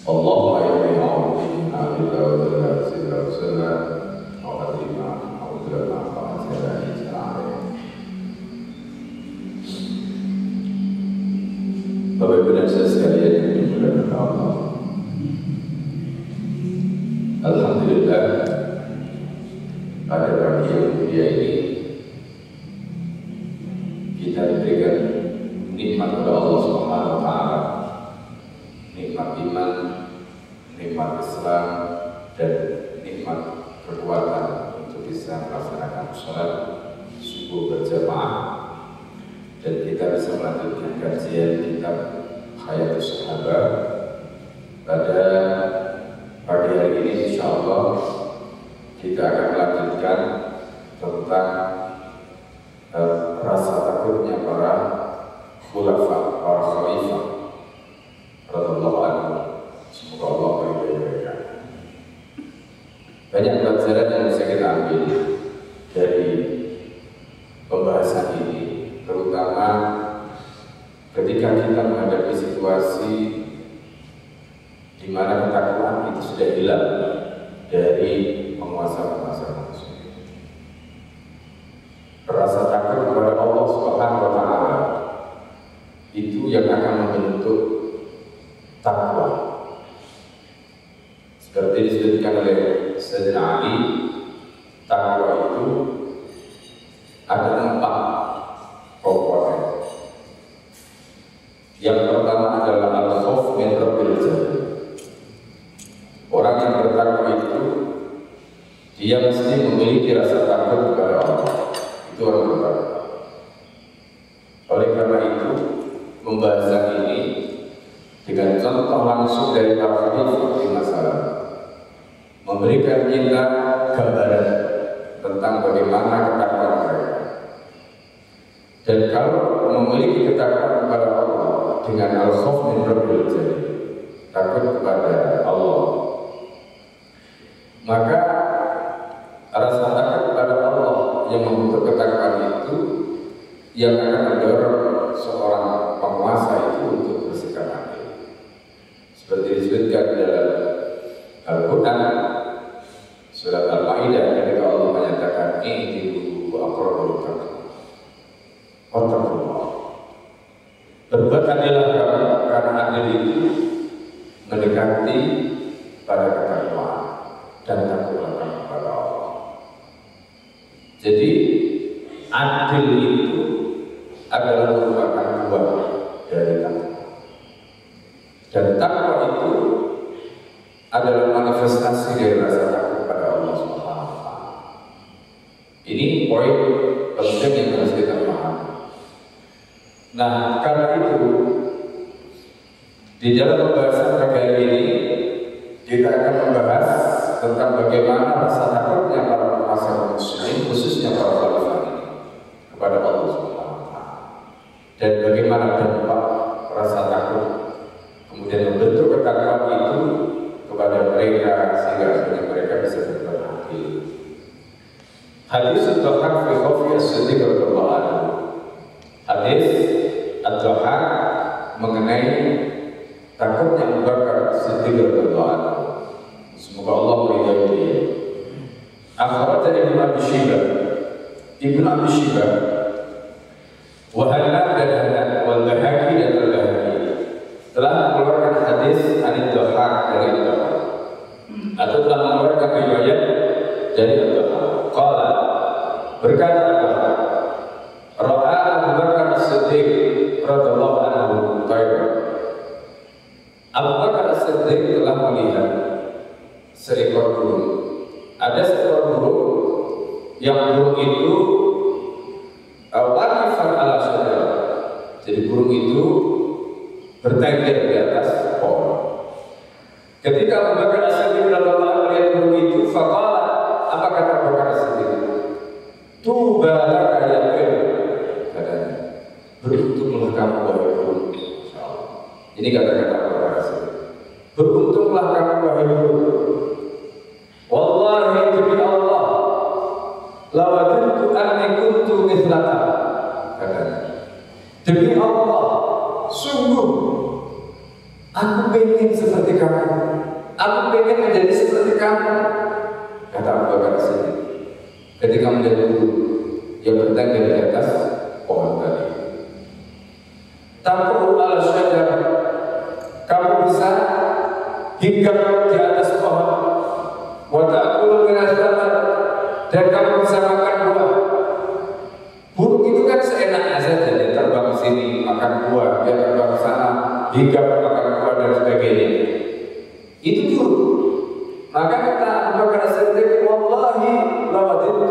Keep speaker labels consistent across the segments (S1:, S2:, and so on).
S1: اللهم إني أعوذ بك من عذاب وذلة سيدنا رسولنا وقديما أعوذ بك من عذاب سيدنا عليه. Bapak Ibu dan saudara sekalian yang dimuliakan Allah, alhamdulillah pada pagi yang mulia ini kita diberikan nikmat oleh Allah Subhanahu wa taala, nikmat iman, nikmat Islam, dan nikmat kekuatan untuk bisa melaksanakan sholat subuh berjamaah, dan kita bisa melanjutkan kajian kitab Hayatus Sahabat. Pada pagi hari ini insyaallah kita akan melanjutkan tentang rasa takutnya para khulafa, para khalifah radhiyallahu anhu. Semoga Allah meridhai mereka. Banyak pelajaran yang bisa kita ambil dari pembahasan ini, terutama ketika kita menghadapi situasi di mana ketakwaan itu sudah hilang dari penguasa-penguasa muslim. Rasa takut kepada Allah Subhanahu wa taala itu yang akan membentuk takwa. Seperti disebutkan oleh Sayyidina Ali, takwa itu ada 4 pokoknya. Yang pertama adalah al-khauf min rabbil jannah. Orang yang bertakwa itu dia mesti memiliki rasa takut kepada Allah. Itu orang bertakwa. Oleh karena itu, pembahasan ini dengan contoh langsung dari para khalifah di masa lalu memberikan kita gambaran tentang bagaimana ketakwaan mereka. Dan kalau memiliki ketakwaan kepada Allah dengan al-khauf min rabbil jannah, takut kepada Allah, maka rasa takut kepada Allah yang membentuk ketakwaan itu yang akan mendorong seorang penguasa itu untuk bersikap adil. Seperti disebutkan dalam Al-Quran surat Al-Maidah ketika Allah menyatakan i'dilu wa aqrabu lit-taqwa. Berbuat adillah kamu, karena adil itu mendekati pada ketakwaan, dan takutlah kamu kepada Allah. Jadi adil itu adalah merupakan buah dari takwa, dan takwa itu adalah manifestasi dari rasa takut pada Allah Subhanahu wa taala. Ini poin penting yang harus kita pahami. Nah, karena itu di dalam pembahasan pagi ini kita akan membahas tentang bagaimana rasa takutnya para penguasa muslim, khususnya para khalifah ini, kepada Allah Subhanahu wa taala, dan bagaimana dampak rasa takut kemudian membentuk ketakwaan itu kepada mereka sehingga akhirnya mereka bisa berbuat adil. Hadis Ad-Dhahhak fi khawfi as-Siddiq radhiyallahu anhu. Hadis Ad-Dhahhak mengenai takutnya Abu Bakar Siddiq radhiyallahu anhu. Semoga Allah meridhai dia. Akhbarana Ibnu Abi Syaibah, Ibnu Abi Syaibah, wa Hanad dan Hanad, wal Bahaqi dan Al-Bahaqi telah mengeluarkan hadis Ad-Dhahhak dari Ad-Dhahhak, atau telah mengeluarkan riwayat dari Ad-Dhahhak. Qala, berkata Ad-Dhahhak, ra'a Abu Bakar Siddiq radhiyallahu anhu tayran. Abu Bakar Siddiq telah melihat seekor burung. Ada seekor burung yang burung itu waqifan ala syajarah. Jadi burung itu bertengger di atas pohon. Ketika Abu Bakar Siddiq radhiyallahu anhu melihat burung itu, faqala, apa kata Abu Bakar Siddiq? Tuba laka ya Qir, katanya, beruntunglah kamu wahai burung. Ini kata-kata Abu Bakar Siddiq. Beruntunglah kamu wahai burung. Wallahi demi Allah, lawaduntu anni kuntu mithlaka, katanya. Demi Allah, sungguh Aku pengen seperti kamu. Aku pengen menjadi seperti kamu. Kata Abu Bakar As-Siddiq ketika menjadi guru yang bertengger di atas pohon tadi. Taqul ala syajar, kamu bisa hinggap di atas pohon. Wa ta'kulu minas thamar, dan kamu bisa makan buah. Burung itu kan seenaknya saja, dia terbang sini makan buah, dia terbang sana hinggap makan buah dan sebagainya. Itu burung. Maka kata Abu Bakar As-Siddiq, wallahi lawadittu,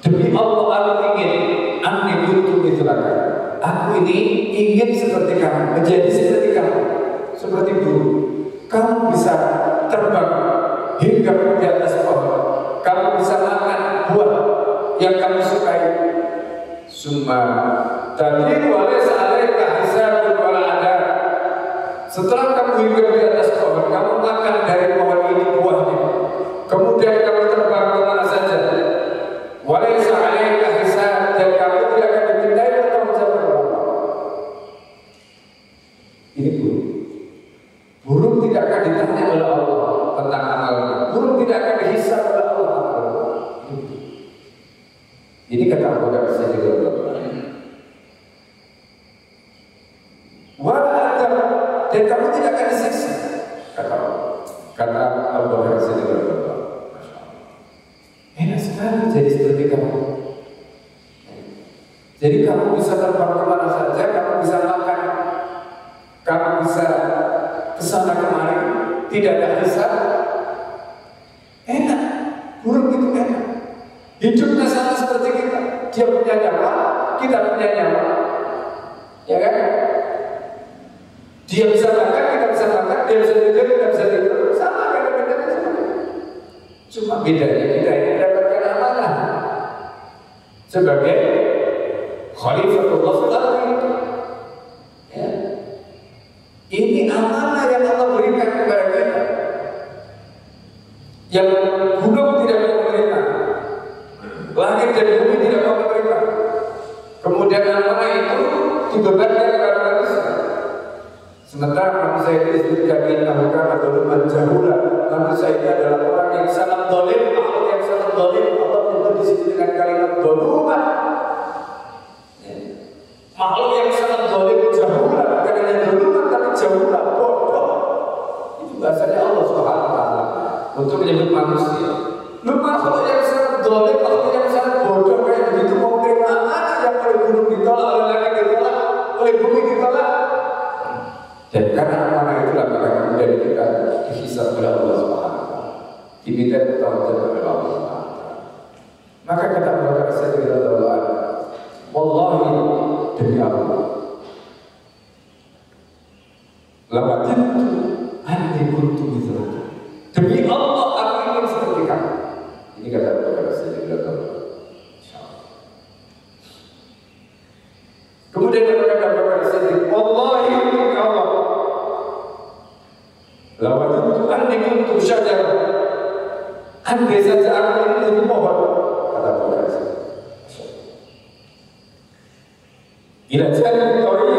S1: demi Allah aku ingin anni kuntu mithlaka, aku ini ingin seperti kamu, menjadi seperti kamu, seperti burung. Kamu bisa terbang hingga di atas pohon, kamu bisa makan buah yang kamu sukai. Summa tadi walaysa alaika hisabun wala adab. Setelah kamu hidup di atas pohon, kamu makan dari pohon ini buahnya, kemudian kamu terbang kemana saja. Walaysa alaika hisab, dan kamu tidak akan dimintai pertanggungjawab Allah. Ini burung. Burung tidak akan ditanya oleh Allah tentang amalnya. Burung tidak akan dihisab oleh Allah. Ini kata Abu Bakar As-Siddiq. Dan kamu tidak akan disiksa, kata Abu Bakar As-Siddiq. Enak sekali jadi seperti kamu. Jadi kamu bisa terbang kemana saja, kamu bisa makan, kamu bisa kesana kemari, tidak ada hisab. Enak, burung itu enak. Hidupnya sama seperti kita. Dia punya nyawa, kita punya nyawa, ya kan? Dia bisa makan, kita bisa makan. Dia bisa tidur, kita bisa tidur. Sama kan bedanya sama. Cuma bedanya kita ini mendapatkan amanah sebagai Khalifatullah fil ardi. Ya. Ini amanah yang Allah berikan kepada kita. Yang gunung tidak mau menerima, langit dan bumi tidak mau menerima. Kemudian amanah itu dibebankan kepada manusia. Sementara manusia itu disebutkan innahu kana zaluman jahula. Manusia itu adalah orang yang sangat zalim, makhluk yang sangat zalim. Allah menyebut di sini dengan kalimat zaluman. Makhluk yang sangat zalim, jahula, bukan hanya zaluman tapi jahula, bodoh. Itu bahasanya Allah Subhanahu wa taala untuk menyebut manusia. Lu makhluk yang sangat zalim, makhluk yang sangat bodoh kayak begitu mau terima amanah yang oleh gunung ditolak, oleh langit ditolak, oleh bumi ditolak. Dan karena amanah itulah maka kemudian kita dihisab oleh Allah Subhanahu wa taala, diminta pertanggungjawab oleh Allah Subhanahu wa taala. Maka kata Abu Bakar As-Siddiq radhiyallahu anhu, wallahi demi Allah, lawadittu anni kuntu mithlaka, demi Allah aku ingin seperti kamu. Ini kata Abu Bakar As-Siddiq radhiyallahu anhu. Kemudian kata Abu Bakar As-Siddiq, wallahi demi Allah, lawadittu anni kuntu syajar, andai saja aku ini menjadi pohon, kata Abu Bakar As-Siddiq. Ila jalan tori,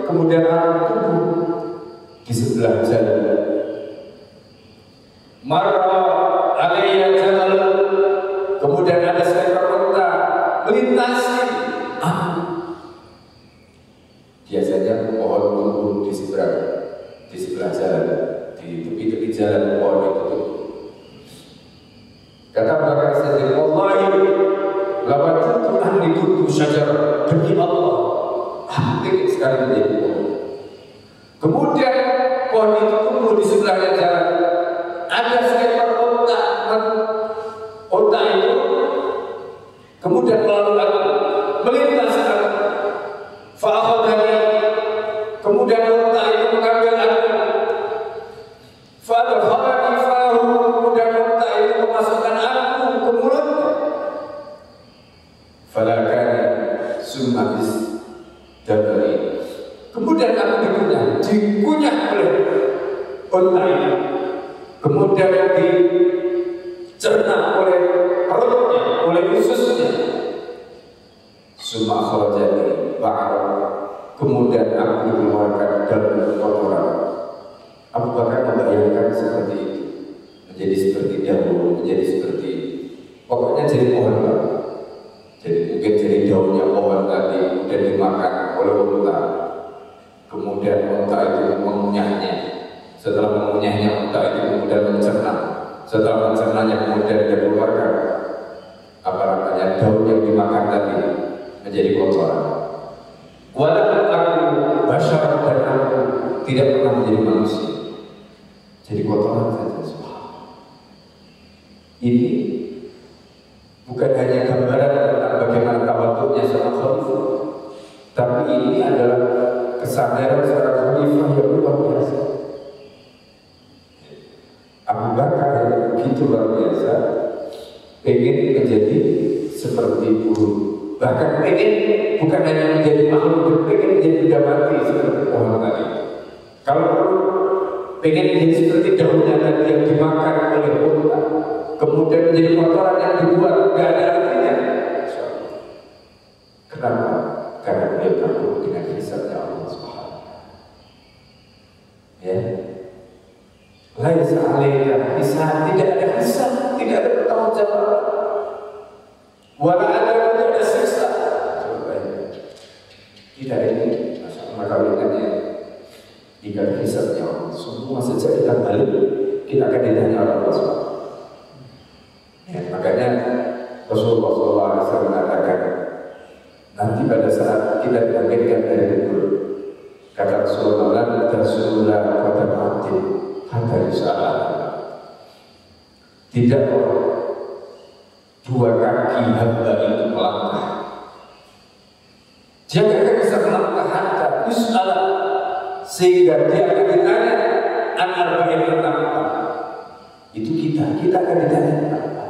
S1: kemudian aku tumbuh di sebelah jalan. Marra alaiya jalan, kemudian ada seekor unta melintasi aku. Biasanya pohon tumbuh di sebelah jalan, di tepi-tepi jalan pohon itu tumbuh. Kata Abu Bakar As-Siddiq, wallahi lawadittu anni kuntu syajar, demi Allah aku ingin sekali menjadi pohon. Kemudian pohon itu tumbuh di sebelahnya jalan. Ada seekor unta itu kemudian melalui aku, melintas aku. Fa'akhadhani, kemudian unta itu mengambil aku. Fa'adkhalani fahu, kemudian unta itu memasukkan aku ke mulutnya. Falakani summa dari kemudian aku dikunyah oleh unta ini, kemudian dicerna oleh perutnya, oleh ususnya. Summa kharajani ba'ra, kemudian aku dikeluarkan dalam mengunyahnya. Setelah mengunyahnya, unta itu kemudian mencerna. Setelah mencernanya kemudian dia keluarkan daun yang dimakan tadi menjadi kotoran. Walau aku basyar dan aku tidak pernah menjadi manusia, jadi kotoran saja. Ini bukan hanya gambaran tentang bagaimana tawaduknya seorang khalifah, tapi ini adalah kesadaran seorang khalifah yang luar biasa. Abu Bakar yang begitu luar biasa, pengen menjadi seperti burung, bahkan pengen bukan hanya menjadi makhluk, pengen menjadi benda mati seperti pohon tadi. Kalau pengen menjadi seperti daunnya tadi yang dimakan oleh unta, kemudian menjadi kotoran yang dibuat tidak ada artinya. Kenapa? Karena dia takut dengan hisabnya Allah Subhanahu. Ya, laisa alaika hisab, tidak ada hisab, tidak ada bertanggung jawab. Wala ada siksa. Tidak ini, maka ingatnya jika hisabnya Allah, semua sejak kita balik kita akan ditanya oleh Allah Subhanahu. Ya, makanya Rasulullah SAW mengatakan nanti pada saat kita dibangkitkan dari kubur, kata Rasulullah, Rasulullah pada mati hatta yus'al. Tidak dua kaki hamba itu melangkah, dia akan bisa melangkah hatta yus'al, sehingga dia akan ditanya an-arba'in tentang apa. Itu kita akan ditanya tentang apa.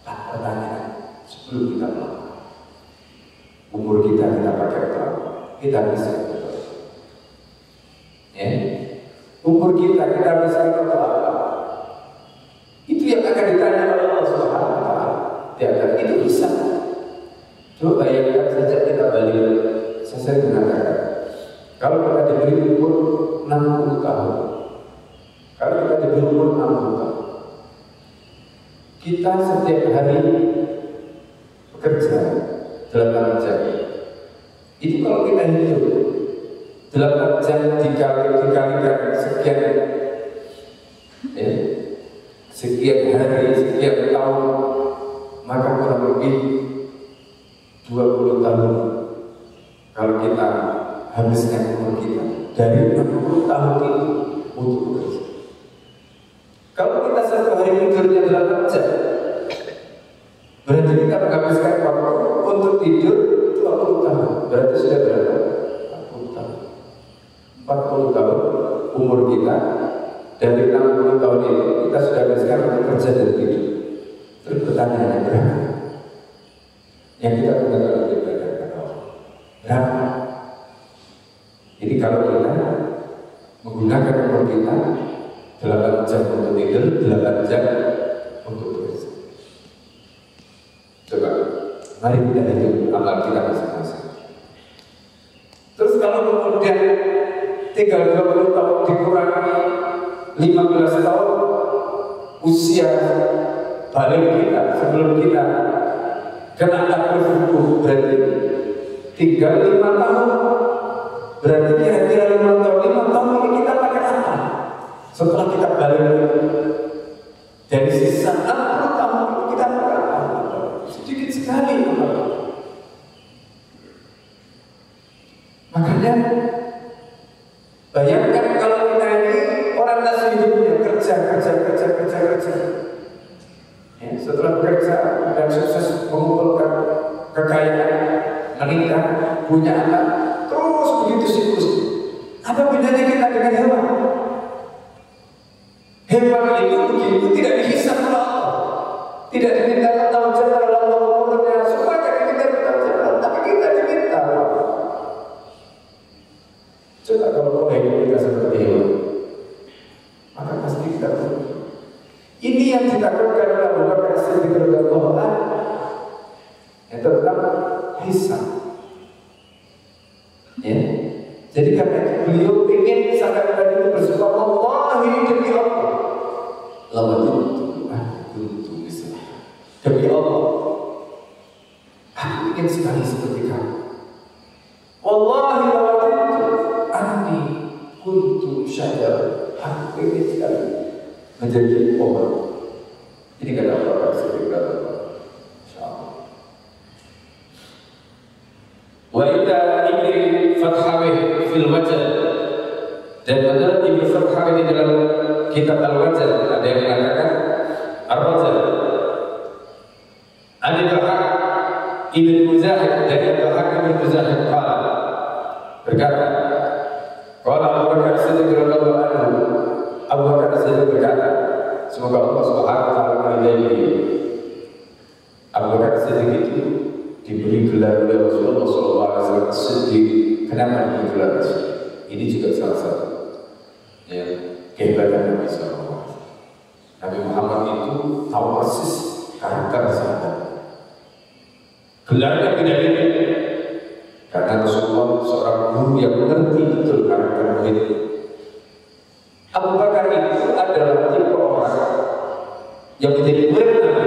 S1: Pertanyaan sebelum kita melangkah. Umur kita pakai berapa? Kita bisa berapa? Ya, umur kita bisa berapa? Itu yang akan ditanya oleh Allah Subhanahu wa Ta'ala. Dia akan itu bisa. Coba bayangkan saja kita balik. Saya sering mengatakan, kalau kita diberi umur 60 tahun, kalau kita diberi umur 60 tahun, kita setiap hari bekerja 8 jam. Itu kalau kita hidup 8 jam dikalikan sekian, ya, sekian hari, sekian tahun, maka kurang lebih 20 tahun kalau kita habiskan umur kita dari 60 tahun itu untuk bekerja. Kalau kita satu hari tidurnya 8 jam, berarti kita menghabiskan waktu untuk tidur 20 tahun. Berarti sudah berapa? 40 tahun. 40 tahun umur kita. Dari 60 tahun itu kita sudah habiskan untuk kerja dan tidur. Terus pertanyaannya berapa? Yang kita gunakan untuk ibadah berapa? Jadi kalau kita menggunakan umur kita 8 jam untuk tidur, 8 jam untuk bekerja. Coba, mari kita hitung amal kita masing-masing. Terus kalau kemudian tinggal 20 tahun dikurangi 15 tahun usia balik kita sebelum kita kena takdir hukum, berarti tinggal 5 tahun. Berarti kira-kira 5 tahun ini kita pakai apa? Setelah kita balik dari sisa 60 tahun kita pakai apa? Sedikit sekali. Makanya bayangkan kalau kita ini orang nasi hidupnya kerja. Ya, setelah bekerja dan sukses mengumpulkan kekayaan, menikah, punya anak, terus begitu siklus. Apa bedanya kita dengan hewan? Hewan itu begitu tidak dihisab oleh Allah, tidak diminta bertanggung jawab oleh Allah umurnya, semua tidak diminta bertanggung jawab, tapi kita diminta. Coba kalau boleh kita seperti hewan, maka pasti kita rugi. Ini yang ditakutkan oleh Abu Bakar As-Siddiq radhiyallahu anhu, yang tentang hisab. Ya, jadi karena itu beliau ingin sampai tadi itu bersumpah, wallahi demi Allah, demi Allah, aku ingin sekali seperti kamu. Wallahi anni kuntu itu syajar, aku ingin sekali menjadi pohon. Ini kata Bapak Siddiq radhiyallahu anhu. Wa ida Ibnu Fathawi fil Wajh, dan menurut Ibnu Fathawi di dalam kitab Al-Wajh ada yang mengatakan Ar-Wajh Al-Bahaq Ibn Muzahid dari Al-Bahaq Ibn Muzahid berkata, qala Abu Bakar Siddiq radhiyallahu anhu, Abu Bakar Siddiq berkata, semoga Allah Subhanahu wa taala meridai. Abu Bakar Siddiq itu diberi gelar oleh Rasulullah SAW Siddiq. Kenapa diberi gelar Siddiq? Ini juga salah satu ya, kehebatan Nabi SAW. Nabi Muhammad itu tahu persis karakter sahabat. Gelarnya tidak ini karena Rasulullah seorang guru yang mengerti betul karakter murid. Abu Bakar itu adalah tipe orang yang menjadi murid Nabi.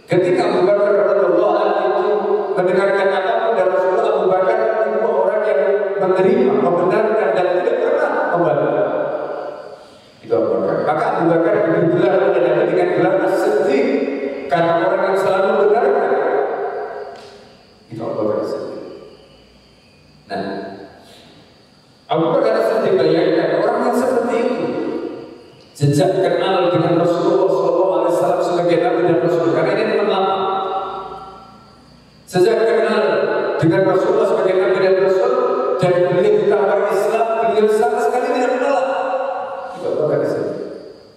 S1: Ketika Abu Bakar radhiyallahu anhu itu mendengarkan apapun dari Rasulullah, Abu Bakar tipe orang yang menerima, membenarkan dan tidak pernah membantah. Itu Abu Bakar. Maka Abu Bakar digelar oleh Nabi dengan gelar As-Siddiq karena orang yang selalu membenarkan. Itu Abu Bakar As-Siddiq. Nah, Abu Bakar As-Siddiq bayangkan orang yang seperti itu sejak kenal dengan Rasulullah SAW sebagai Nabi dan Rasul, karena ini teman lama. Sejak kenal dengan Rasulullah sebagai Nabi dan Rasul dan beliau ditawari Islam, beliau sama sekali tidak menolak. Itu Abu Bakar As-Siddiq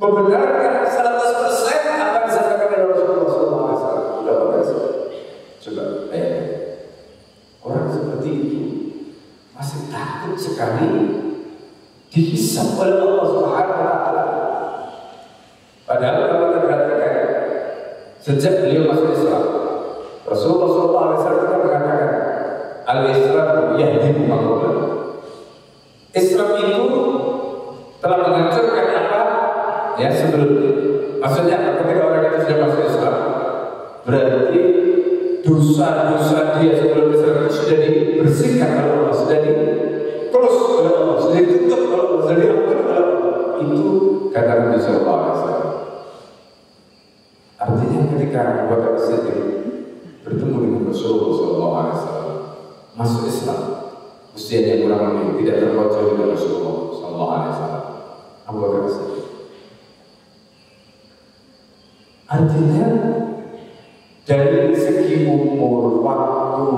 S1: membenarkan 100% apa yang disampaikan oleh Rasulullah SAW. Itu Abu Bakar As-Siddiq. Coba bayangkan orang seperti itu masih takut sekali dihisab oleh Allah Subhanahu wa taala. Padahal kalau kita perhatikan sejak beliau masuk Islam, Rasulullah SAW mengatakan al-Islam yahdimu man qabla. Islam itu telah menghancurkan apa ya sebelumnya. Maksudnya ketika orang itu sudah masuk Islam, berarti dosa-dosa dia sebelum Islam itu sudah dibersihkan oleh Allah, sudah di-close oleh Allah, sudah ditutup oleh Allah, sudah diampuni oleh Allah. Itu kata Nabi sallallahu alaihi wasallam. Artinya ketika Abu Bakar Siddiq bertemu dengan Rasulullah sallallahu alaihi wasallam, masuk Islam, usianya kurang lebih tidak terlalu jauh dengan Rasulullah sallallahu alaihi wasallam. Abu Bakar Siddiq. Artinya dari segi umur, waktu,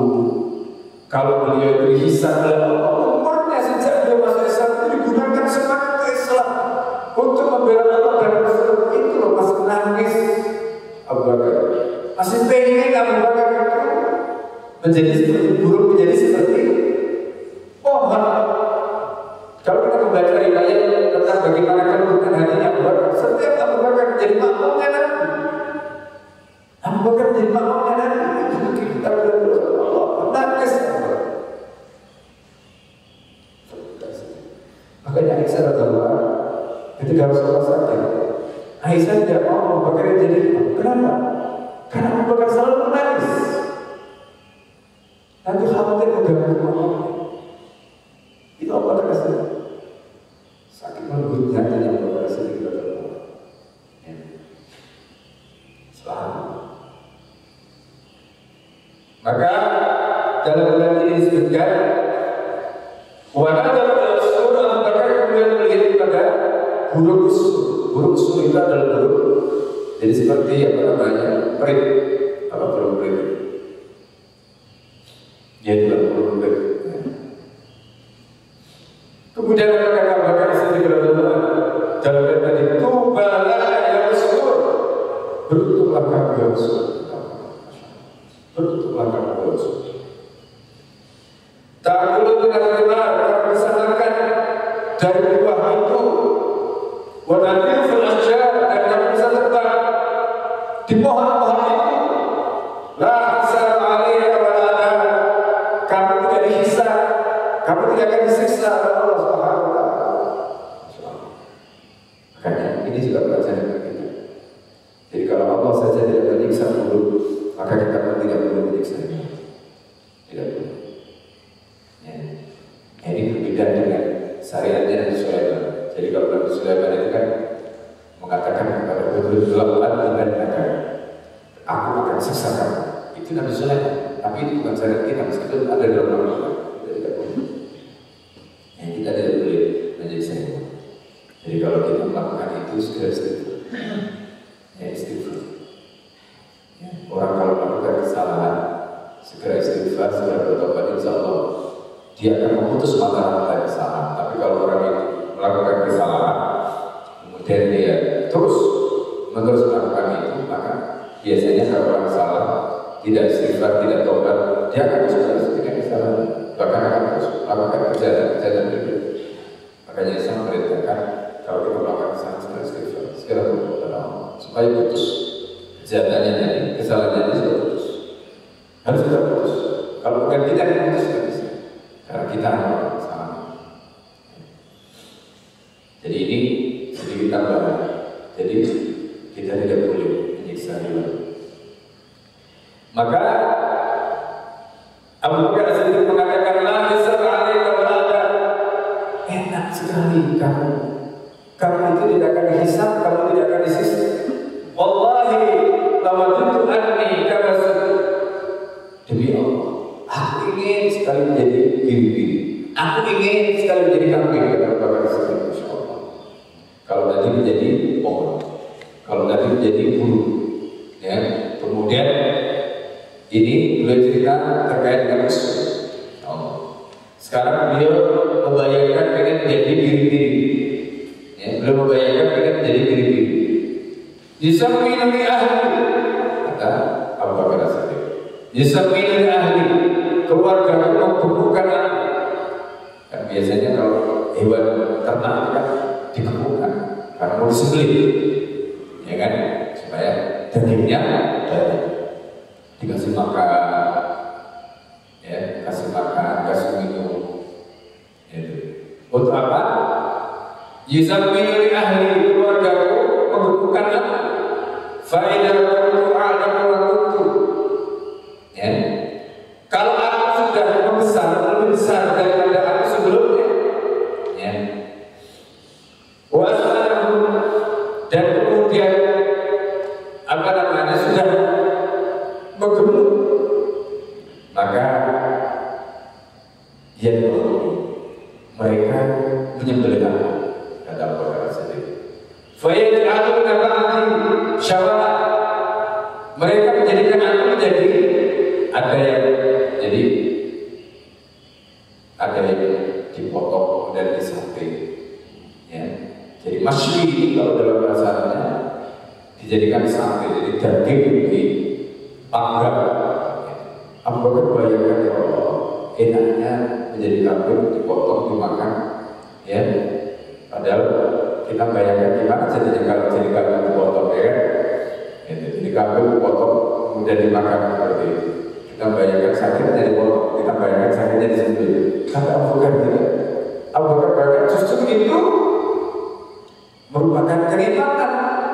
S1: kalau beliau dihisab oleh Allah, umurnya sejak beliau masuk Islam itu digunakan sebagai Islam untuk membela Allah dan Rasul. Itu loh masih nangis Abu Bakar, masih pengen Abu Bakar itu menjadi seperti burung, menjadi seperti pohon. Kalau kita membaca riwayat tentang bagaimana kelembutan hatinya Abu Bakar, setiap Abu Bakar menjadi makmumnya Nabi. Abu Bakar menjadi makmumnya Nabi. Itu kita berdoa Allah menangis. Makanya Aisyah radhiyallahu anha ketika Rasulullah sakit, Aisyah tidak mau Abu Bakar jadi imam. Kenapa? Karena Abu Bakar selalu menangis. Nanti khawatir mengganggu makmumnya. Itu Abu Bakar sedih. Sakit melembutnya hatinya Abu Bakar sedih radhiyallahu anhu. Selalu. Maka dalam bulan ini disebutkan wanada al-sur Abu Bakar kemudian melihat kepada burung usur. Burung usur itu adalah burung, jadi seperti apa namanya perit, apa burung perit? Ya itulah burung perit. Kemudian kata Abu Bakar Siddiq radhiyallahu anhu dalam ayat tadi, tuba lana ya usur, beruntunglah kamu ya usur. Bertutuklah kamu dosa. Tak perlu benar-benar kamu bisa makan dari buah itu. Wanabil fil ashjar, dan kamu bisa terbang di pohon-pohon itu. La hisab alaiha wa la adab. Kamu tidak dihisab, kamu tidak akan disiksa oleh Allah Subhanahu wa taala. Makanya ini juga pelajaran bagi kita. Jadi kalau Allah saja tidak menyiksa mulut, maka kita pun tidak perlu menyiksa. Tidak perlu. Ya. Ini berbeda dengan syariatnya Nabi Sulaiman. Jadi kalau Nabi Sulaiman itu kan mengatakan kepada Hudhud aku akan siksakan. Itu Nabi Sulaiman. Tapi itu bukan syariat kita, meskipun ada dalam Al-Quran. Kita tidak boleh menjadi. Jadi kalau kita melakukan itu segera istighfar. Ya istighfar. Ya, orang kalau melakukan kesalahan segera istighfar, segera bertobat, insya Allah dia akan memutus mata rantai kesalahan. Tapi kalau orang itu melakukan kesalahan kemudian dia terus menerus melakukan itu, maka biasanya kalau orang salah tidak istighfar, tidak tobat, dia akan terus dengan kesalahan, bahkan akan terus melakukan kejahatan berikutnya. Makanya Islam merintahkan kalau kita melakukan kesalahan segera istighfar, segera bertobat supaya putus kejahatannya tadi, kesalahannya tadi sudah putus. Harus sudah putus. Kalau bukan kita yang putus tidak bisa, karena kita melakukan kesalahan. Jadi ini sedikit tambahan. Jadi kita tidak boleh menyiksa diri. Maka Abu Bakar As-Siddiq mengatakan, la hisab 'alaika wa la enak sekali kamu itu tidak akan dihisab, kamu tidak akan disiksa. Wallahi lawadtu anni kabasut. Demi Allah, aku ingin sekali menjadi biri-biri. Aku ingin sekali menjadi kambing, kata Abu Bakar As-Siddiq. Insyaallah. Kalau tadi menjadi pohon, kalau tadi menjadi burung, ya. Kemudian ini beliau cerita terkait dengan Rasul. Sekarang beliau membayangkan pengen menjadi biri-biri. Ya, beliau membayangkan pengen menjadi biri-biri. Disampaikan li ahli, kata Abu Bakar As-Siddiq. Disampaikan li ahli, keluarga membukukan aku. Kan biasanya kalau hewan ternak kan dikebukan karena mau disembelih, ya kan, supaya dagingnya banyak. Dikasih makan, ya, kasih makan, kasih minum, itu. Untuk apa? Yusammilu li ahli, keluargaku membukukan aku. Faidah kuntu a'lamu wa kuntu. Ya. Kalau aku sudah membesar, lebih besar daripada aku sebelumnya, ya. Wassalamu, dan kemudian apa namanya sudah menggemuk, maka yang mereka menyembelih aku, kata Abu Bakar As-Siddiq. Fayaj'aluna ba'di syawaa, mereka menjadikan aku menjadi ada yang dipotong dan disate, ya. Jadi masywi kalau dalam bahasanya dijadikan sate, jadi daging di panggang. Abu Bakar bayangkan, ya Allah, enaknya menjadi kambing dipotong, dimakan, ya. Padahal kita bayangkan gimana jadinya kalau jadi kambing dipotong, ya kan? Jadi kambing dipotong kemudian dimakan seperti itu. Kita bayangkan sakitnya dipotong, kita bayangkan sakitnya disembelih. Kata Abu Bakar tidak. Abu Bakar bayangkan justru itu merupakan kenikmatan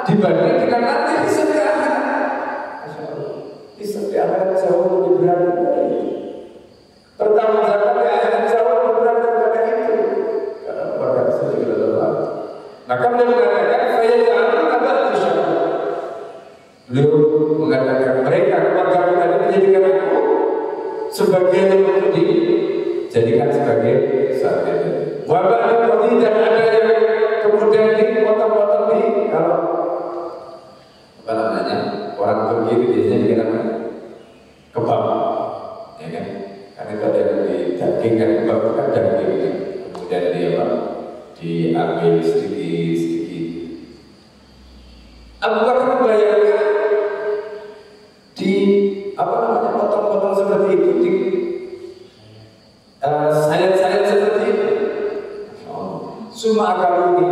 S1: dibanding dengan nanti hisab di akhirat. Hisab di akhirat jauh lebih berat daripada itu. Pertama zakat di akhirat jauh lebih berat daripada itu. Karena bahkan sedikit lelah. Maka beliau mengatakan, saya jangan tambah syukur. Beliau mengatakan mereka keluarga tadi menjadikan aku sebagai yang untuk dijadikan sebagai sate. Wabah ini dan ada yang kemudian dipotong-potong di kalau apa namanya orang Turki itu biasanya dikatakan kebab, ya kan? Karena itu ada yang di daging kan, kebab itu kan daging, kemudian diambil sedikit. Abu Bakar membayangkan di apa namanya potong-potong seperti itu, di sayap-sayap seperti itu. Suma akaluni.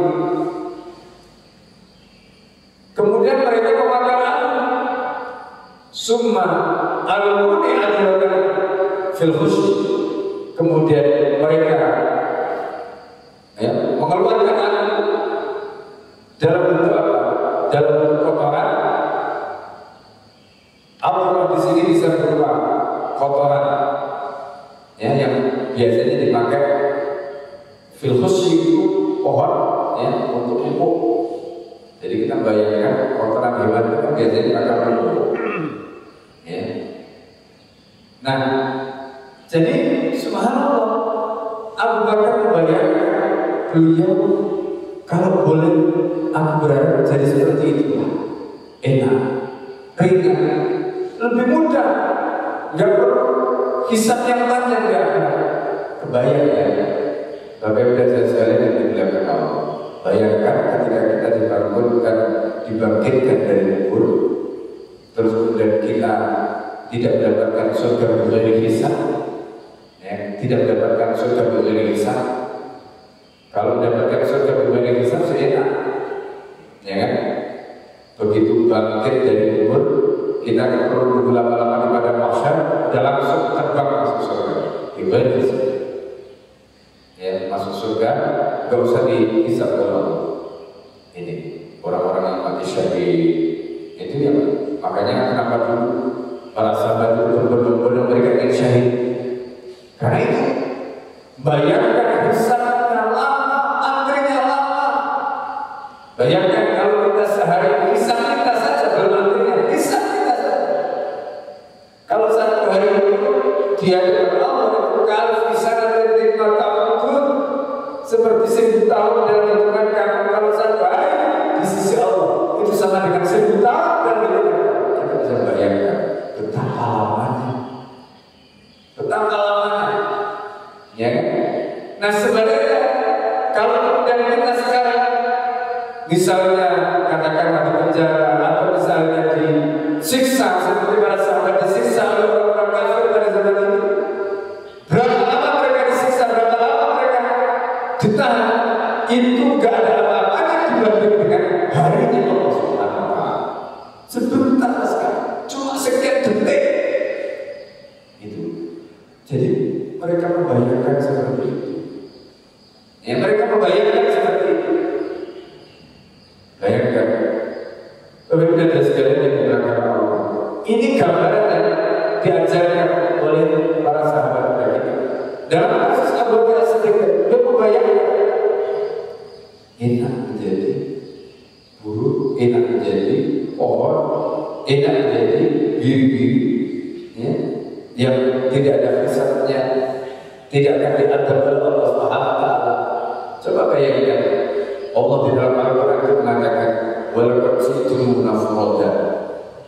S1: Kemudian mereka memakan aku. Summa aluni adrakan fil khusy. Kemudian mereka mengeluarkan aku dalam bentuk apa? Dalam bentuk kotoran. Apa di sini bisa berupa kotoran, ya, yang biasanya dipakai fil khusy itu pohon ya untuk pupuk. Jadi kita bayangkan kotoran hewan itu kan biasanya akan pupuk. Ya. Nah, jadi subhanallah Abu Bakar membayangkan beliau kalau boleh aku berharap jadi seperti itu, enak, ringan, lebih mudah, nggak perlu hisab yang panjang ya. Kebayang ya, Bapak dan sekalian yang dimuliakan Allah. Bayangkan ketika kita dibangkitkan dari kubur, terus kemudian kita tidak mendapatkan surga bighairi hisab, ya, tidak mendapatkan surga bighairi hisab. Kalau mendapatkan surga bighairi hisab enak, ya kan? Begitu bangkit dari kubur, kita nggak perlu nunggu lama-lama di padang mahsyar, udah langsung terbang masuk surga bighairi hisab. Ya, masuk surga, nggak usah dihisab kalau ini orang-orang yang mati syahid itu ya, makanya kenapa dulu para sahabat itu berbondong-bondong mereka ingin syahid, karena itu bayangkan hisabnya lama, antrinya lama. Bayangkan kalau kita sehari hisab kita saja belum antrinya, hisab kita saja. Kalau satu hari itu dia Allah kalau bisa nanti seperti 1000 tahun dalam hitungan kamu. Kalau satu hari di sisi Allah itu sama dengan 1000 tahun dalam hitungan kamu. Kita bisa bayangkan betapa lamanya, ya kan? Nah sebenarnya kalau kemudian kita sekarang misalnya katakanlah di penjara atau misalnya disiksa seperti para sahabat disiksa oleh orang-orang kafir pada zaman itu, berapa lama mereka disiksa, berapa lama mereka ditahan, itu gak ada apa-apanya dibanding dengan harinya Allah Subhanahu wa Ta'ala. Sebentar sekali, cuma sekian detik itu. Jadi mereka membayangkan seperti itu. Ya, mereka membayangkan seperti itu. Bayangkan, berbeda dan sekalian yang dilakukan Allah. Ini gambaran yang diajarkan oleh para sahabat kita. Dalam kasus Abu Bakar Siddiq, dia membayangkan enak menjadi buruk, enak menjadi pohon, enak menjadi biri-biri, ya, yang tidak ada hisabnya, tidak akan diadab oleh Allah Subhanahu wa Ta'ala. Coba bayangkan, Allah di dalam Al-Quran itu mengatakan, "Walaqad ji'tumuna furada."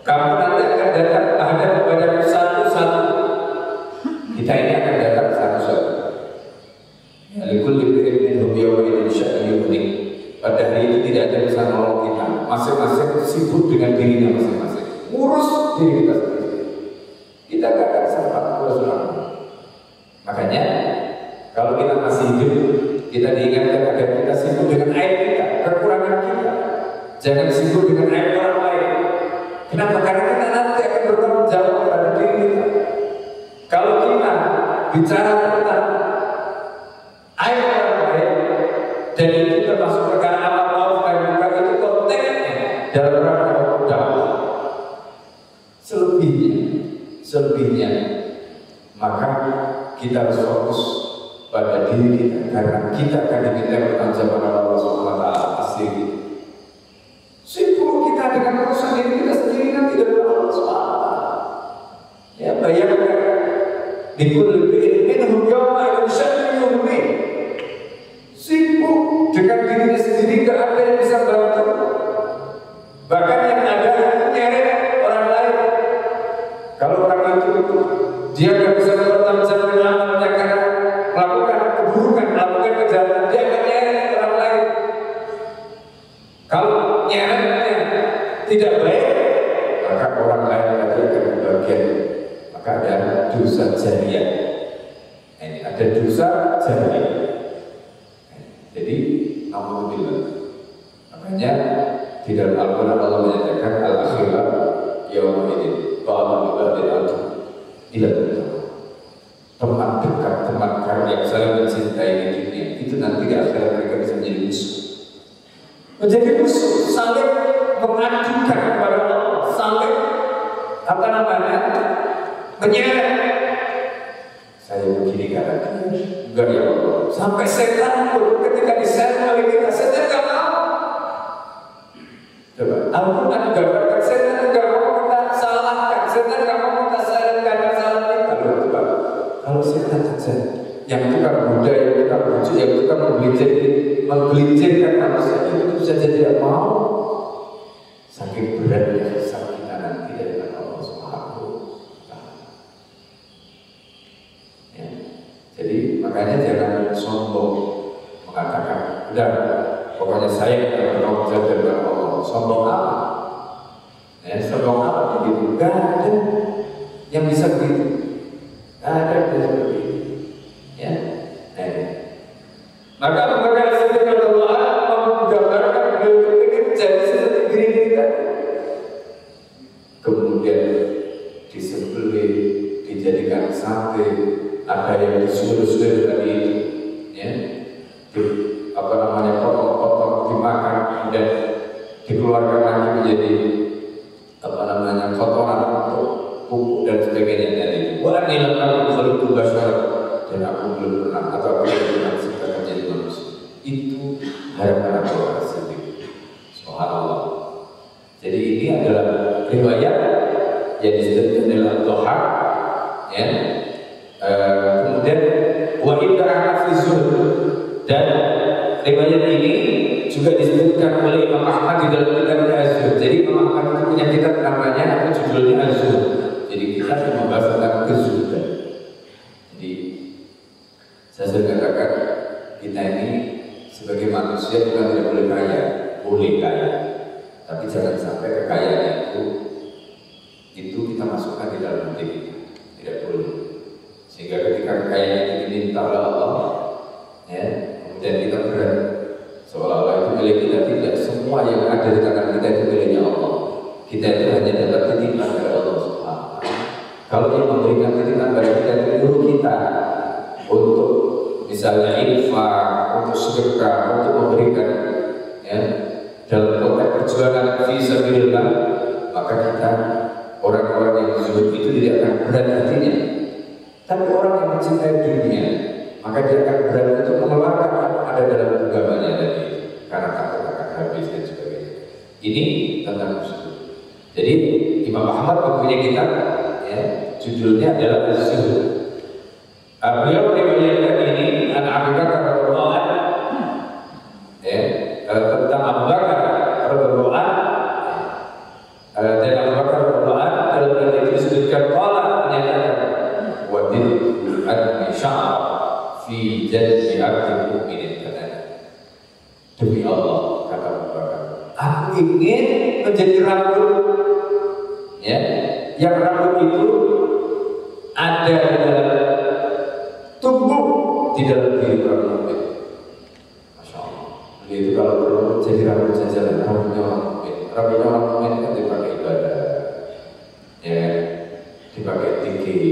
S1: Kamu nanti akan datang menghadap kepadaku satu-satu. Kita ini akan datang satu-satu. Ya, likulli imri'in minhum yawma idzin sya'nun yughnihi. Pada hari itu tidak ada yang bisa nolong kita. Masing-masing sibuk dengan dirinya masing-masing. Urus diri kita sendiri. Kita gak akan sempat urus orang. Makanya kalau kita masih hidup, kita diingatkan agar kita sibuk dengan aib kita, kekurangan kita. Jangan sibuk dengan aib orang lain. Kenapa? Karena kita nanti akan bertanggung jawab pada diri kita. Kalau kita bicara tentang aib orang lain dan itu termasuk perkara amal ma'ruf nahi munkar, itu konteksnya dalam rangka dakwah. Selebihnya, maka kita harus fokus pada diri kita, karena kita akan diminta bertanggung jawab pada Allah Subhanahu wa Ta'ala asli. Sibuk kita dengan urusan diri kita sendiri nanti dari Allah Subhanahu wa Ta'ala. Ya, bayangkan likulli imri'in minhum yawma idzin sya'nun yughnihi. Sibuk dengan dirinya sendiri, gak ada yang bisa bantu. Bahkan yang ada itu nyeret orang lain. Kalau orang itu dia gak bisa bertanggung jawab dengan amalnya karena melakukan keburukan, melakukan kejahatan, dia akan nyeret orang lain. Kalau nyeretnya tidak baik, maka orang lain lagi akan berbagian. Maka ada dosa jariah. Ini ada dosa jariah. Jadi, alhamdulillah. Makanya di dalam Al-Quran Allah menyatakan al-akhirah yawma idzin ba'dul ibadi ila teman dekat, teman karib yang saling mencintai di dunia itu nanti di akhirat mereka bisa menjadi musuh. Menjadi musuh, saling mengadukan kepada Allah, saling menyeret. Saya begini karena enggak ya Allah. Sampai setan pun ketika diseret oleh kita menggelincirkan manusia itu saja tidak mau. Saking beratnya hisab kita nanti dari Allah Subhanahu wa Ta'ala. Ya. Jadi makanya jangan sombong mengatakan, udah pokoknya saya akan bertanggung jawab dari Allah. Sombong apa? Ya, sombong apa begitu? Gak ada yang bisa begitu. Gak ada yang bisa begitu. Ya. Maka Abu Siddiq radhiyallahu anhu menggambarkan beliau ingin jadi seperti diri kita. Kemudian disembelih, dijadikan sate, ada yang disuruh-suruh tadi itu, ya, potong-potong dimakan, kemudian dikeluarkan lagi menjadi kotoran untuk pupuk dan sebagainya tadi. Wah, nilakan kalau tugasnya dan aku belum pernah atau aku belum pernah menciptakan jadi manusia. Itu harapan Abu Siddiq. Subhanallah. Jadi ini adalah riwayat yang disebutkan dalam Doha, ya. Kemudian wa inda hafizun, dan riwayat ini juga disebutkan oleh Imam Ahmad di dalam kitabnya Az-Zuhd. Jadi Imam Ahmad itu punya kitab namanya atau judulnya Az-Zuhd. Jadi kita membahas tentang kezuhudan. Jadi saya sudah katakan kita ini sebagai manusia bukan tidak boleh kaya, boleh kaya, tapi jangan sampai kekayaan itu kita masukkan di dalam hati kita, tidak boleh. Sehingga ketika kekayaan itu diminta oleh Allah, ya, kemudian kita berat seolah-olah itu milik kita. Tidak, semua yang ada di tangan kita itu miliknya Allah. Kita itu hanya dapat titipan dari Allah Subhanahu wa Ta'ala. Kalau dia memberikan titipan pada kita itu guru kita untuk misalnya infak, untuk sedekah, untuk memberikan, ya, dalam konteks perjuangan fi sabilillah, maka kita orang-orang yang zuhud itu tidak akan berat hatinya. Tapi orang yang mencintai dunia, maka dia akan berat untuk mengeluarkan apa ada dalam agamanya tadi, karena takut akan habis dan sebagainya. Ini tentang zuhud. Jadi Imam Ahmad mempunyai kitab, ya, judulnya adalah Az-Zuhd. Beliau meriwayatkan ini Abu Bakar radhiyallahu anhu, ya, tentang Abu Bakar radhiyallahu anhu, dan Abu Bakar radhiyallahu anhu dalam hal itu disebutkan qala, menyatakan wadidtu anni sya'ar fi jaddi 'abdin mu'minin kadana. Demi Allah, kata Abu Bakar, aku ingin menjadi rambut, ya, yang rambut itu ada di dalam tumbuh di dalam diri orang mukmin. Masya Allah. Beliau itu kalau perlu jadi rambut jajalan, rambutnya orang mukmin. Rambutnya orang mukmin kan dipakai ibadah, ya, dipakai zikir,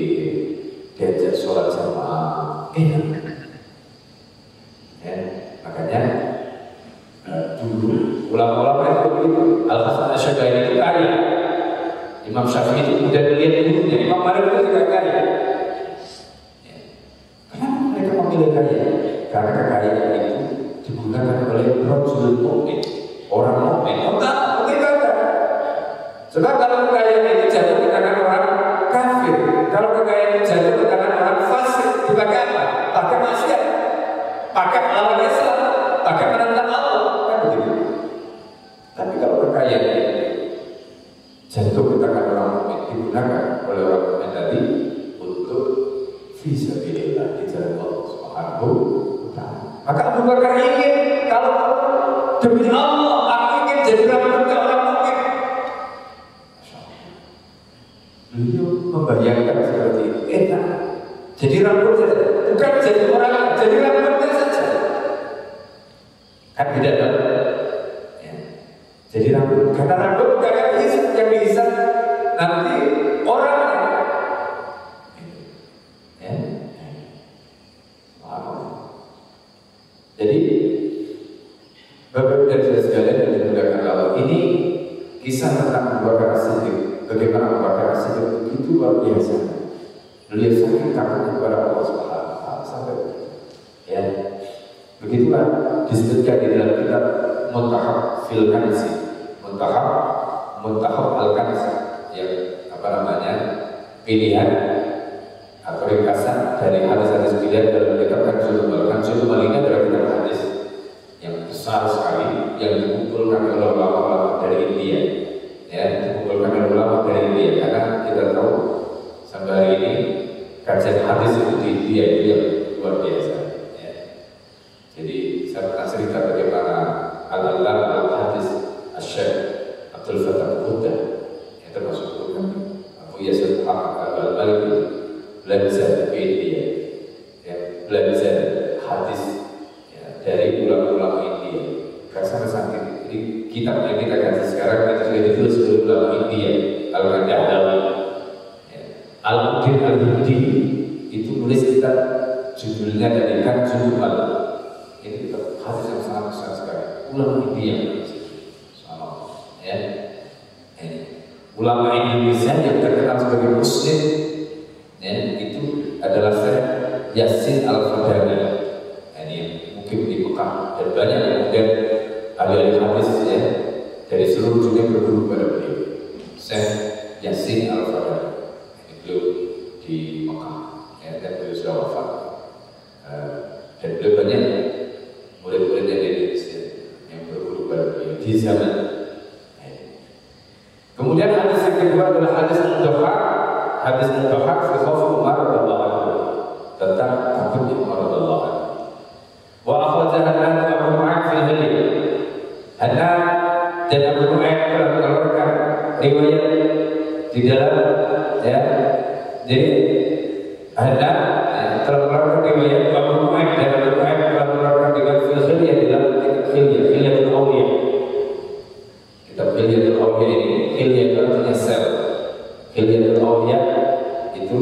S1: diajak sholat jamaah, enak. Ya, makanya dulu ulama-ulama itu begitu. Al-Hasan Asy-Syadzili itu kaya. Imam Syafi'i itu kemudian melihat gurunya, Imam Malik itu juga kaya. Kaya, karena kekayaan itu digunakan oleh rajul mukmin, orang mukmin. Enggak, enggak. Sebab kalau kekayaan itu jatuh ke tangan orang kafir, kalau kekayaan itu jatuh ke tangan orang fasik, dipakai apa? Pakai maksiat, pakai melawan Islam, pakai menentang Allah, kan begitu. Tapi kalau kekayaan itu jatuh ke tangan orang mukmin, digunakan oleh orang mukmin tadi untuk fisabilillah, di jalan Allah. Maka Abu Bakar ingin, kalau demi Allah aku ingin jadi rambutnya orang mukmin. Beliau membayangkan seperti itu, enak. Jadi rambut saja, bukan jadi orang, jadi rambutnya saja. Kan beda dong. Ya. Jadi rambut, karena rambut bukan yang dihisap nanti orang. Jadi Bapak dan saudara sekalian yang dimuliakan Allah, ini kisah tentang Abu Bakar As-Siddiq. Bagaimana Abu Bakar As-Siddiq begitu luar biasa. Beliau saking takutnya kepada Allah Subhanahu wa Ta'ala sampai, ya, begitulah disebutkan di dalam kitab Muntahab fil Kanzi, Muntahab al-Kanzi, yang pilihan atau ringkasan dari hadis-hadis pilihan dalam kitab Kanzul Umal. Kanzul Umal ini adalah kitab hadis yang besar sekali yang dikumpulkan oleh ulama-ulama dari India, ya, dikumpulkan oleh ulama dari India, karena kita tahu sampai hari ini kajian hadis itu di India itu yang luar biasa, ya. Jadi saya pernah cerita bagaimana al-allam al-hadis Syekh Abdul Fattah Buddha, yang termasuk bukan Abu Yasir Muhammad al-Balik, belajar ke India, ya, belajar hadis, ya, dari ulama-ulama India. Karena saking jadi kitab yang kita kaji sekarang itu sudah ditulis oleh ulama India, Al-Qaddawi, ya. Al-Muddin Al-Hudi itu nulis kitab judulnya dari Kanzul Umal. Ini kitab hadis yang sangat besar sekali. Ulama India, ya. Ulama Indonesia yang terkenal sebagai Muslim, ya, itu adalah Syekh Yasin Al-Fadani. Ini mungkin di Mekah dan banyak kemudian ahli hadis, ya, dari seluruh dunia berguru pada beliau. Syekh Yasin Al-Fadani ini beliau di Mekah, ya, dan beliau sudah wafat. Dan beliau banyak murid-muridnya di Indonesia yang berguru pada beliau di zaman. Kemudian hadis yang kedua adalah hadis Al-Duha. Hadis Al-Duha fi khauf Umar radhiyallahu anhu, tentang takutnya Umar radhiyallahu anhu. Wa akhrajahu Abu Nu'aym fi Hilal. Hana dan Abu Nu'aym telah mengeluarkan riwayat di dalam, ya, jadi Hana telah mengeluarkan riwayat Abu Nu'aym dan Abu Nu'aym telah mengeluarkan riwayat fi Hilal di dalam kitab Hilyatul Awliya. Kitab Hilyatul Awliya ini, Hilya itu artinya sel. Hilyatul Awliya itu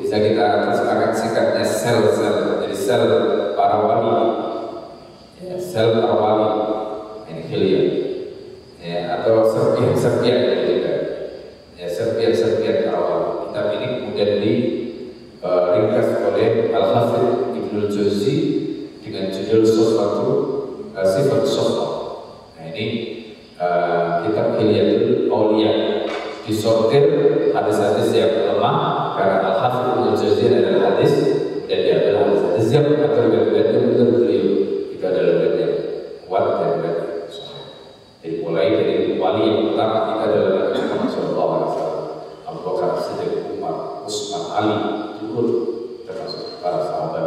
S1: bisa kita terjemahkan singkatnya sel-sel. Jadi sel para wali, ya, sel para wali, ini Hilya, ya, atau serpian juga, ya, serpian para wali. Kitab ini kemudian diringkas oleh Al-Hafidz Ibnul Jauzi dengan judul Sifat Sofa. Nah, ini kitab Hilyatul Awliya disortir hadis-hadis yang lemah karena Al-Hafidz Ibnul Jauzi adalah hadis dan dia adalah hadis yang atau riwayat menurut beliau itu adalah riwayat yang kuat dan riwayat sahih. Jadi mulai dari wali yang pertama kita adalah Nabi Muhammad SAW, Abu Bakar Siddiq, Umar, Utsman, Ali, turut termasuk para sahabat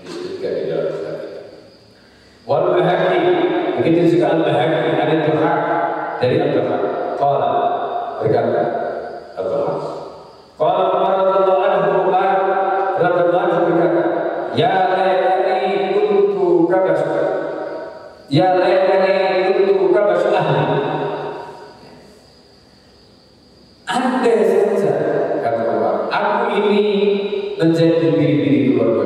S1: disebutkan di dalam kitab kita. Wal Bahaqi, begitu juga Al-Bahaqi ada Duha dari Al-Duha. Qala berkata Al-Duha. Qala Umar radhiyallahu anhu, Umar radhiyallahu anhu berkata, ya laitani kuntu kabasha, ya laitani kuntu kabasha ahli. Andai saja, kata Umar, aku ini menjadi biri-biri keluarga.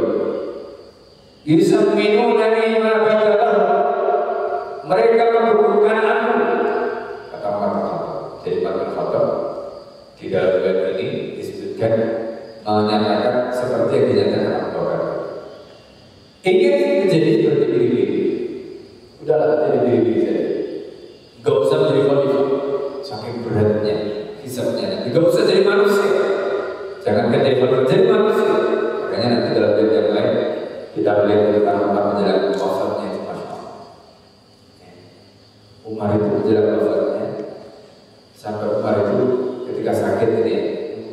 S1: Yusamminunani ma badalahu, mereka membukukan aku, kata Umar. Jadi Umar Khattab di dalam bab ini disebutkan menyatakan seperti yang dinyatakan Abu Bakar. Ingin menjadi seperti biri-biri, udahlah jadi biri-biri saja. Gak usah menjadi khalifah, saking beratnya hisabnya. Gak usah jadi manusia, jangankan jadi khalifah, jadi manusia. Makanya nanti dalam bab yang lain kita melihat tentang Umar menjelang wafatnya itu, Masya Allah. Umar itu menjelang wafatnya, sampai Umar itu ketika sakit ini,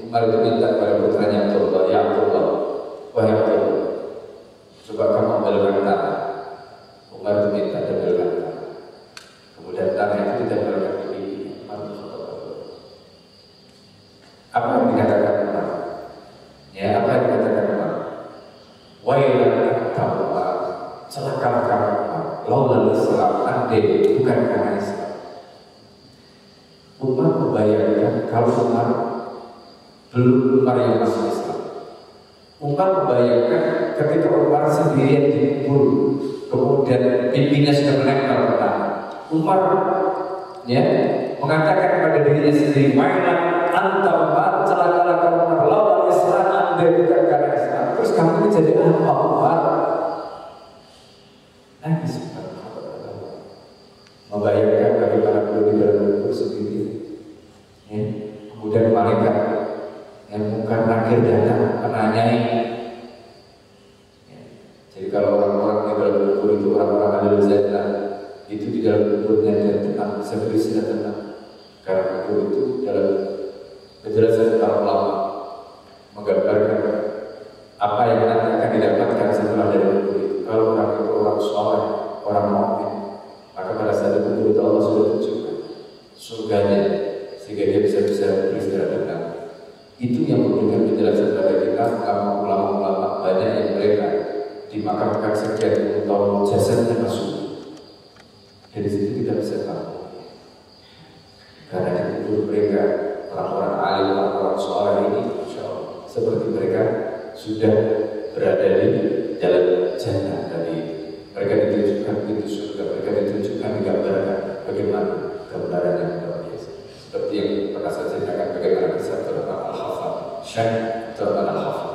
S1: Umar itu minta kepada putranya Abdullah, ya Abdullah, wahai Abdullah, coba kamu ambilkan tanah. Umar itu minta ambilkan tanah. Kemudian tanah itu ditempelkan di Umar. Apa yang dikatakan Umar? Ya, apa yang dikatakan Umar? Wailah Umar, celakalah kamu Umar, laulal Islam, andai bukan karena Islam. Umar membayangkan kalau Umar belum Umar yang masuk Islam. Umar membayangkan ketika Umar sendirian di kubur, kemudian pipinya sudah menempel ke tanah. Umar, ya, mengatakan kepada dirinya sendiri, "Wailah anta Umar, celakalah kamu Umar, lawan Islam, andai bukan karena Islam." Terus kamu ini jadi apa Umar? Nangis Umar. Membayangkan bagaimana beliau di dalam kubur sendiri. Ya. Kemudian malaikat yang Munkar Nakir datang menanyai itu di dalam kuburnya dia tenang, bisa beristirahat tenang. Karena kubur itu dalam penjelasan para ulama menggambarkan apa yang nanti akan didapatkan setelah dari kubur itu. Kalau orang itu orang soleh, orang mukmin, maka pada saat itu Allah sudah tunjukkan surganya sehingga dia bisa beristirahat tenang. Itu yang memberikan penjelasan pada kita. Ulama-ulama banyak yang mereka dimakamkan sekian tahun jasadnya masuk. Dari situ kita bisa tahu karena di kubur mereka orang-orang alim, orang-orang soleh ini, insya Allah seperti mereka sudah berada di dalam jannah tadi. Mereka ditunjukkan pintu surga, mereka ditunjukkan digambarkan bagaimana kebenaran yang luar biasa. Seperti yang pernah saya ceritakan bagaimana kisah tentang Al-Hafal, Syekh tentang Al-Hafal.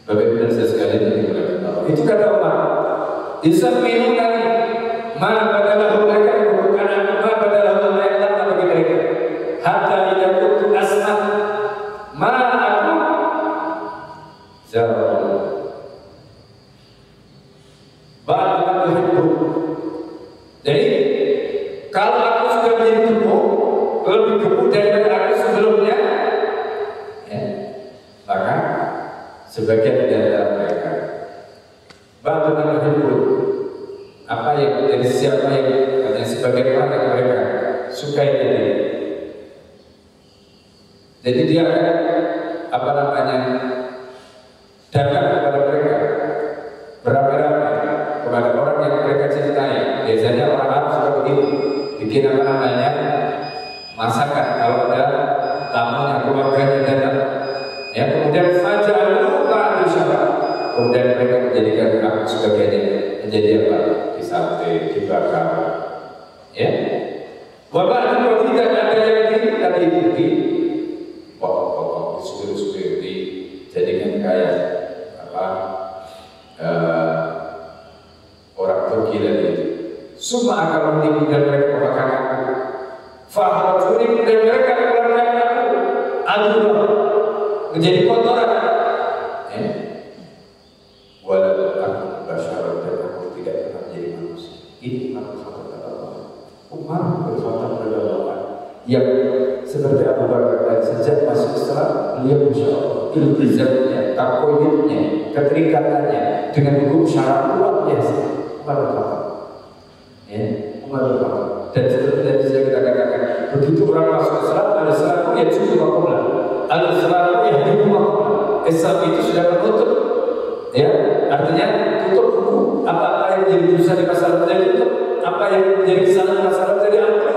S1: Bapak Ibu dan saya sekalian yang dimuliakan Allah. Itu kata Umar. Yusammiluna ma badalahu mereka bukan ma badalahu mereka bagi mereka. Hatta idza kuntu asma ma aku jawab. Ba'da tuhibbu. Jadi kalau aku sudah menjadi gemuk, lebih gemuk daripada aku sebelumnya, ya, maka sebagian dari mereka ba'da tuhibbu, apa yang dari siapa yang katanya sebagian orang yang mereka sukai ini. Jadi dia akan apa namanya datang kepada mereka beramai-ramai kepada orang yang mereka cintai. Biasanya orang Arab suka begitu, bikin apa namanya masakan kalau ada tamunya, keluarganya datang. Ya, kemudian saja lupa disyarat. Kemudian mereka menjadikan aku sebagainya menjadi apa? Disate, dibakar. Ya. Wabah itu tidak ada yang tadi di pokok-pokok suwir-suwir dijadikan kayak apa? Orang Turki lagi. Semua akan menipu dan mereka memakan aku. Fahrajuni dan mereka mengeluarkan aku. Aduh, menjadi kotoran. Walau aku basyarat dan aku tidak pernah menjadi manusia. Ini makhluk kata Allah. Umar berkata kepada Allah yang seperti Abu Bakar dan sejak masuk Islam beliau insyaallah iltizamnya, takoyutnya, keterikatannya dengan hukum syara luar biasa. Umar berkata, ya, Umar berkata. Dan seperti yang bisa kita katakan, begitu orang masuk Islam, ada selaku yang cukup makulah, ada selaku yang hidup makulah. Islam itu sudah menutup. Ya, artinya tutup buku. Apa yang menjadi dosa di masa lalu jadi tutup, apa yang menjadi kesalahan di masa lalu jadi ampun.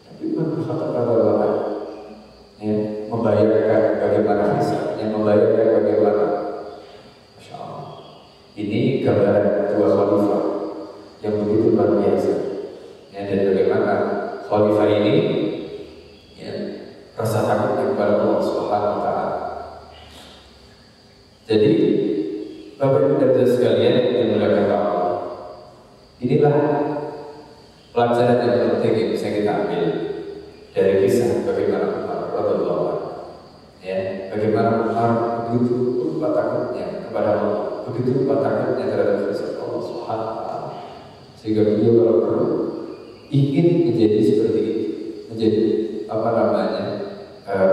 S1: Tapi berkata Allah, ya, membayangkan bagaimana hisab, yang membayangkan bagaimana, Masya Allah. Ini gambaran dua khalifah yang begitu luar biasa. Ya, dan bagaimana khalifah ini, ya, rasa takut kepada Allah Subhanahu Wa Taala. Jadi Bapak Ibu dan Saudara sekalian yang dimuliakan Allah, inilah pelajaran yang penting yang bisa kita ambil dari kisah bagaimana Umar radhiyallahu anhu. Ya, bagaimana Umar begitu lupa takutnya kepada Allah, begitu lupa takutnya terhadap kisah Allah Subhanahu Wa Taala, sehingga beliau kalau perlu ingin menjadi seperti itu, menjadi apa namanya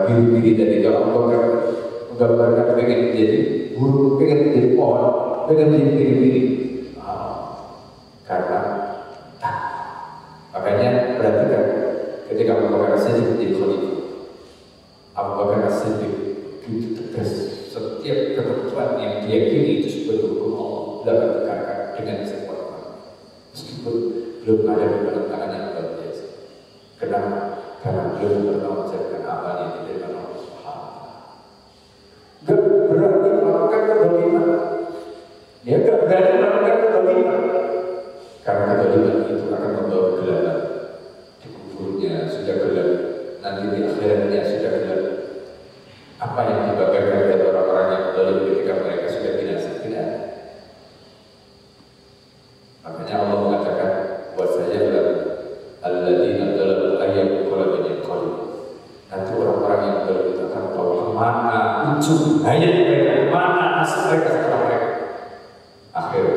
S1: biri-biri dari dalam Al-Quran, menggambarkan pengen menjadi burung, pengen menjadi pohon, pengen menjadi biri-biri. Karena makanya perhatikan ketika Abu Bakar As-Siddiq menjadi khalifah, Abu Bakar As-Siddiq itu tegas setiap ketentuan yang diyakini itu sebagai hukum Allah dapat ditegakkan dengan sekuat meskipun belum ada penentangan yang luar biasa. Kenapa? Karena belum pernah mengajarkan amal yang diterima Allah Subhanahu Wa Taala. Gak berani melakukan kedoliman. Dia gak berani melakukan kedoliman. Karena kedoliman itu akan membawa kegelapan. Di kuburnya sudah gelap, nanti di akhiratnya sudah gelap. Apa yang dibanggakan oleh orang-orang yang berdolim ketika mereka sudah binasa? Tidak. Makanya Allah mengatakan wasayya alladzina dzalamu ayyam qalbin qalb. Nanti orang-orang yang berdolim itu akan tahu kemana ujung hayat mereka, kemana asal mereka setelah mereka. Akhirnya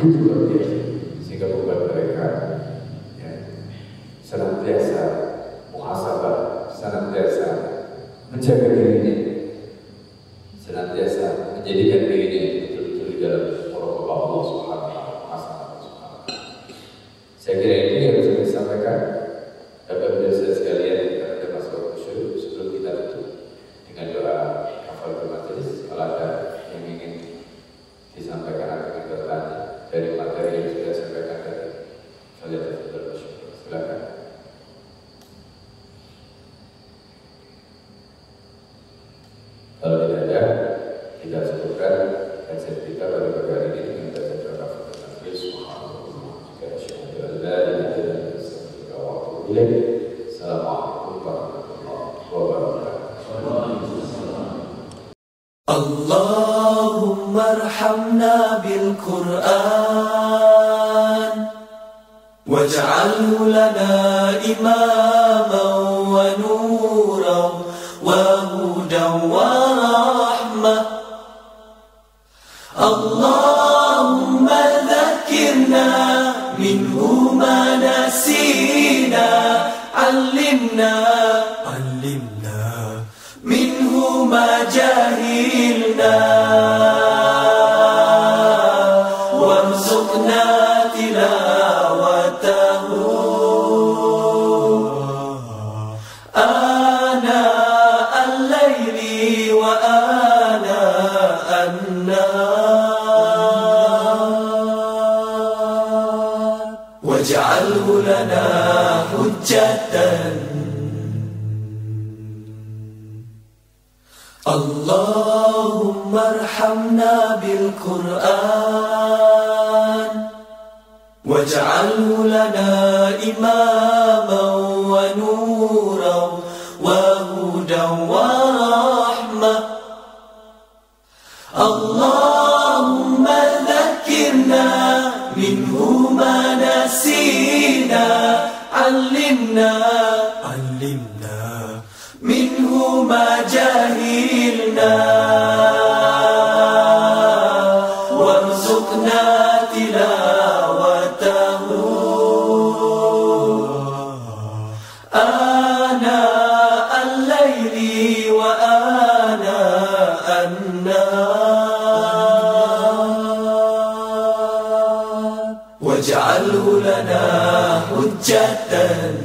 S1: begitu luar biasa, sehingga membuat mereka ya, senantiasa muhasabah, senantiasa menjaga dirinya, senantiasa menjadikan dirinya betul-betul di dalam muraqabah Allah Subhanahu wa Ta'ala. Saya kira ini yang bisa disampaikan. Bapak-bapak saudara sekalian, kita ada masalah khusyuk sebelum kita tutup dengan doa kafaratul majelis. Kalau ada yang ingin disampaikan atau ingin bertanya dari materi yang sudah disampaikan tadi, saya bersyukur. Silakan. Kalau tidak ada, kita cukupkan kajian kita pada pagi hari ini dengan baca doa kafaratul majelis. Subhanallah, jika asyhadu an la ilaha illallah astaghfiruka wa atubu ilaik. Assalamualaikum warahmatullahi wabarakatuh.
S2: Allahumma arhamna bil Qur'an waj'alhu lana imaman wa nuran wa hudan wa rahmah. Allahumma dhakkirna minhu ma nasina, allimna minhu ma jahilna, warzuqna tilawatahu ana al-layli wa ana an-nahar, waj'alhu lana hujjatan. Allahumma arhamna bil Qur'an waj'alhu lana imaman wa nuran wa hudan wa rahmah. Allahumma dhakkirna minhu ma nasina, allimna minhu ma jahilna, warzuqna tilawatahu ana al-layli wa ana an-nahar, waj'alhu lana hujjatan.